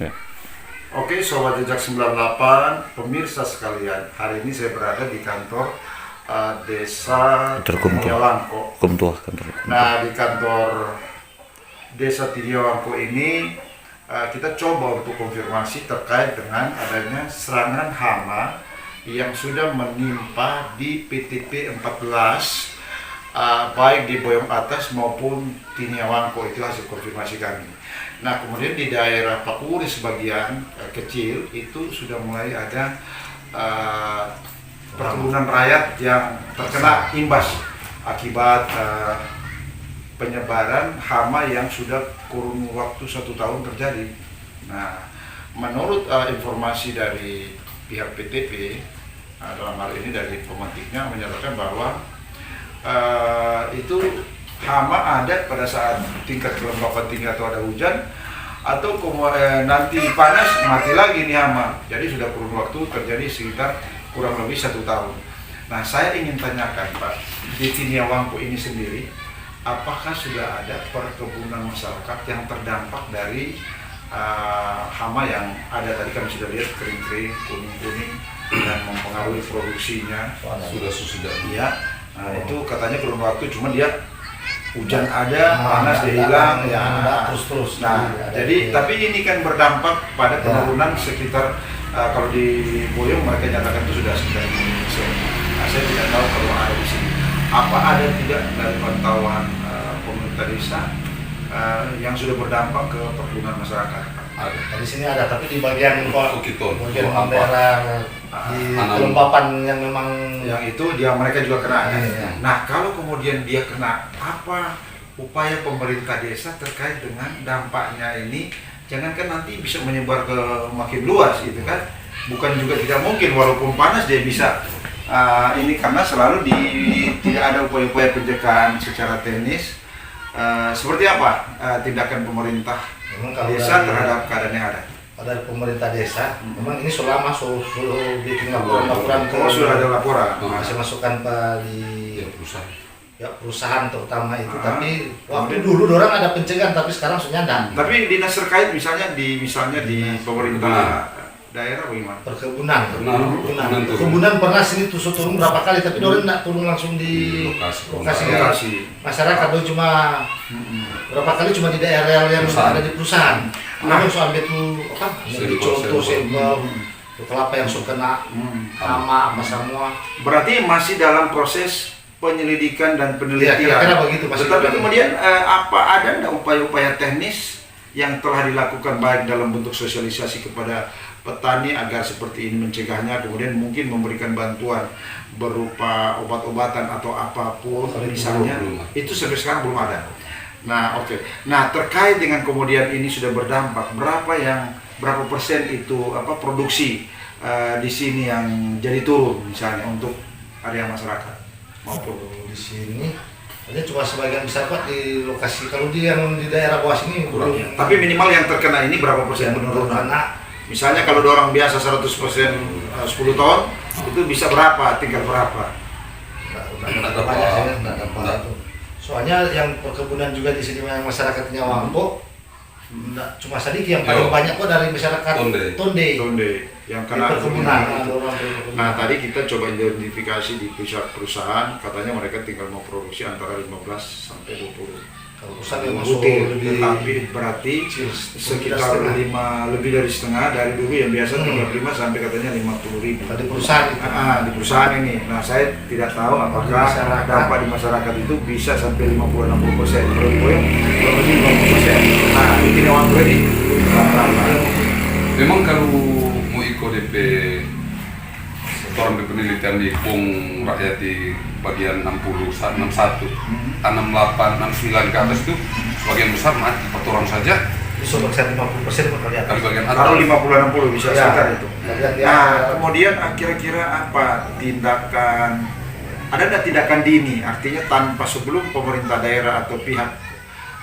Ya. Oke, Sobat Jejak 98, pemirsa sekalian, hari ini saya berada di kantor Desa Tiniolangko. Kumtua kantor. Nah, di kantor Desa Tiniolangko ini kita coba untuk konfirmasi terkait dengan adanya serangan hama yang sudah menimpa di PTP 14, baik di Boyong Atas maupun Tiniolangko. Itu hasil konfirmasi kami. Nah, kemudian di daerah Pakuri sebagian kecil itu sudah mulai ada perkebunan rakyat yang terkena imbas akibat penyebaran hama yang sudah kurun waktu 1 tahun terjadi. Nah, menurut informasi dari pihak PTP, dalam hal ini dari pemetiknya menyatakan bahwa itu hama ada pada saat tingkat kelembapan tinggi atau ada hujan, atau nanti panas mati lagi nih hama. Jadi sudah kurun waktu terjadi sekitar kurang lebih 1 tahun. Nah, saya ingin tanyakan Pak, di Tiniolangko ini sendiri, apakah sudah ada perkebunan masyarakat yang terdampak dari hama yang ada tadi kami sudah lihat kering-kering, kuning-kuning dan mempengaruhi produksinya? Sudah. Iya. Nah, itu katanya kurun waktu, cuma dia hujan ada, panas dia hilang, ya terus. Nah, jadi tapi ini kan berdampak pada penurunan sekitar kalau di Boyong mereka nyatakan itu sudah 9%. Nah, saya tidak tahu kalau ada di sini. Apa ada tidak dari pantauan pemerintah desa yang sudah berdampak ke perkebunan masyarakat? Di sini ada, tapi di bagian bagian daerah di kelembapan yang memang yang itu mereka juga kena. Iya. Nah, kalau kemudian dia kena, apa upaya pemerintah desa terkait dengan dampaknya ini? Jangankan nanti bisa menyebar ke makin luas gitu kan? Bukan juga tidak mungkin, walaupun panas dia bisa ini, karena selalu tidak ada upaya-upaya pencegahan secara teknis. Seperti apa tindakan pemerintah desa terhadap keadaan yang ada? Dari pemerintah desa, memang ini selama suruh bikin laporan ke sudah ada laporan. Saya masukkan di perusahaan terutama itu, tapi waktu dulu orang ada pencegahan, tapi sekarang sudah ada. Tapi dinas terkait misalnya di pemerintah daerah bagaimana? Perkebunan pernah sini turun berapa kali, tapi orang tidak turun langsung di lokasi masyarakat, dong cuma berapa kali cuma di daerah yang ada di perusahaan. Nah, soal itu contoh kelapa yang suka kena hama apa semua. Berarti masih dalam proses penyelidikan dan penelitian. Kira-kira begitu. Tetapi kemudian apa ada enggak upaya-upaya teknis yang telah dilakukan baik dalam bentuk sosialisasi kepada petani agar seperti ini mencegahnya, kemudian mungkin memberikan bantuan berupa obat-obatan atau apapun misalnya, itu sampai sekarang belum ada. Nah, oke. Nah, terkait dengan kemudian ini sudah berdampak, berapa persen itu produksi di sini yang jadi turun misalnya untuk area masyarakat maupun di sini hanya cuma sebagian besar Pak di lokasi. Kalau yang di daerah bawah sini belum. Tapi minimal yang terkena ini berapa persen menurut Anda? Misalnya kalau orang biasa 100% 10 ton, itu bisa berapa, tinggal berapa? Tidak dapat. Soalnya yang perkebunan juga di sini yang masyarakat Tiniolangko cuma sedikit, yang paling banyak kok dari masyarakat Tonde yang kena perkebunan. Nah, tadi kita coba identifikasi di pusat perusahaan, katanya mereka tinggal mau produksi antara 15 sampai 20 perusahaan yang masuk lebih, tapi berarti sekitar lebih dari setengah dari dulu yang biasa 35 sampai katanya 50.000 di perusahaan itu. Di perusahaan ini. Nah, saya tidak tahu apakah dampak di masyarakat itu bisa sampai 50-60%. Kalau di Boyong lebih 50%. Nah, di Tiniolangko ini memang kalau mau ikut DP orang penelitian di Pung rakyat di bagian 60, 61, 68, 69 ke atas itu sebagian besar mati orang saja. Bisa berkisar 50% kali atas. Kalau 50-60 bisa sekitar itu. Nah, kemudian kira-kira apa tindakan? Ada nggak tindakan dini? Artinya tanpa sebelum pemerintah daerah atau pihak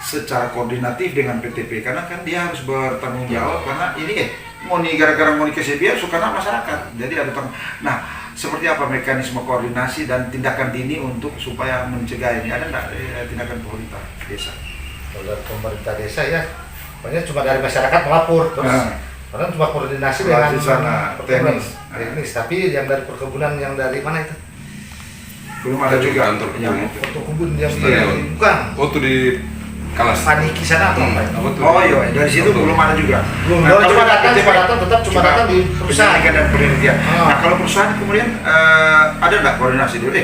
secara koordinatif dengan PTP, karena kan dia harus bertanggung jawab, karena ini gara-gara mau dikasih biar suka masyarakat. Jadi ada nah, seperti apa mekanisme koordinasi dan tindakan dini untuk supaya mencegah ini? Ada nggak tindakan pemerintah desa? Kalau pemerintah desa ya Pokoknya cuma dari masyarakat melapor terus. Orang cuma koordinasi dengan di sana teknis. Tapi yang dari perkebunan yang dari mana itu? Belum ada juga kantor yang kebun. itu. Perkebun yang Stadion. bukan. Oh tuh di Kalas. Paniki sana atau apa? Apa tuh? Oh iya, dari situ Betul. belum ada juga. Belum. Nah, Cuma kalau datang, PTP, tetap cuma datang di perusahaan. penyelidikan dan penelitian. Ah. Nah kalau perusahaan kemudian ada nggak koordinasi dulu?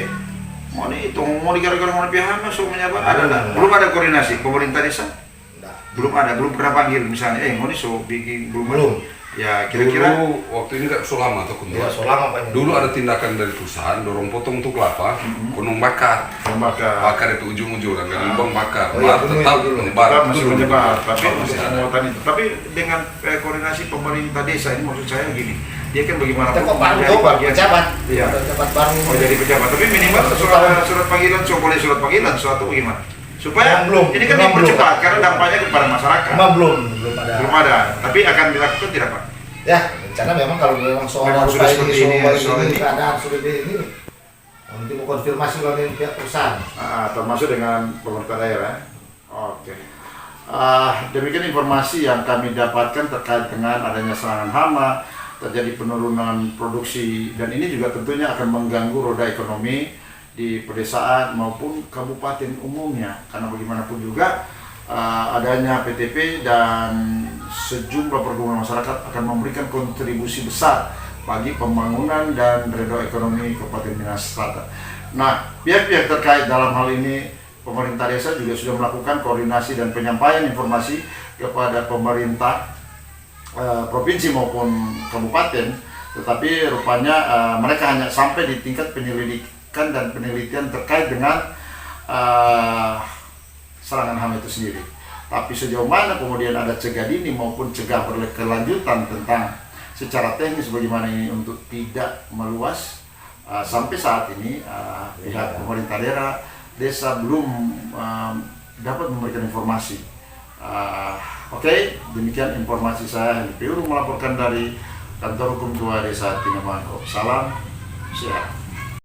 Mau nih itu mau digara-gara mau pihak masuk menyabar ada nggak? Belum ada koordinasi pemerintah desa. Belum ada, belum pernah panggil misalnya, mau nih so bikin Belum. Ya kira-kira Dulu waktu ini nggak so lama atau Ya, selama banyak. Dulu ada tindakan dari perusahaan dorong potong tuh kelapa, gunung bakar. membakar. Bakar itu ujung-ujung kan lubang bakar. Oh iya, Tetap itu dulu. menyebar. Tetap masih Betul, menyebar, betul. tapi Masih untuk ada. penguatan itu. Tapi dengan koordinasi pemerintah desa ini maksud saya gini, dia kan bagaimanapun Kita kok baru menjadi tuh bagian. pejabat. Iya. Pejabat baru. Oh jadi pejabat, tapi minimal surat panggilan, so boleh surat panggilan suatu bagaimana? Supaya Belum. ini kan Belum. dipercepat karena dampaknya kepada masyarakat. belum ada. Belum ada, tapi akan dilakukan tidak Pak? Ya, rencana memang kalau memang soal Memang sudah seperti ini, soal ini. keadaan sudah ini. Nanti mau konfirmasi oleh pihak perusahaan. Termasuk dengan pemerintah daerah. Oke. Demikian informasi yang kami dapatkan terkait dengan adanya serangan hama, terjadi penurunan produksi, dan ini juga tentunya akan mengganggu roda ekonomi di pedesaan maupun kabupaten umumnya, karena bagaimanapun juga adanya PTP dan sejumlah pergumulan masyarakat akan memberikan kontribusi besar bagi pembangunan dan roda ekonomi Kabupaten Minas Selatan. Nah, pihak-pihak terkait dalam hal ini pemerintah desa juga sudah melakukan koordinasi dan penyampaian informasi kepada pemerintah provinsi maupun kabupaten, tetapi rupanya mereka hanya sampai di tingkat penyelidikan dan penelitian terkait dengan serangan hama itu sendiri. Tapi sejauh mana kemudian ada cegah dini maupun cegah berkelanjutan tentang secara teknis bagaimana ini untuk tidak meluas, sampai saat ini pihak pemerintah daerah desa belum dapat memberikan informasi. Oke, demikian informasi saya Henry Piuru melaporkan dari Kantor Hukum Tua Desa Tinamangko. Salam sehat.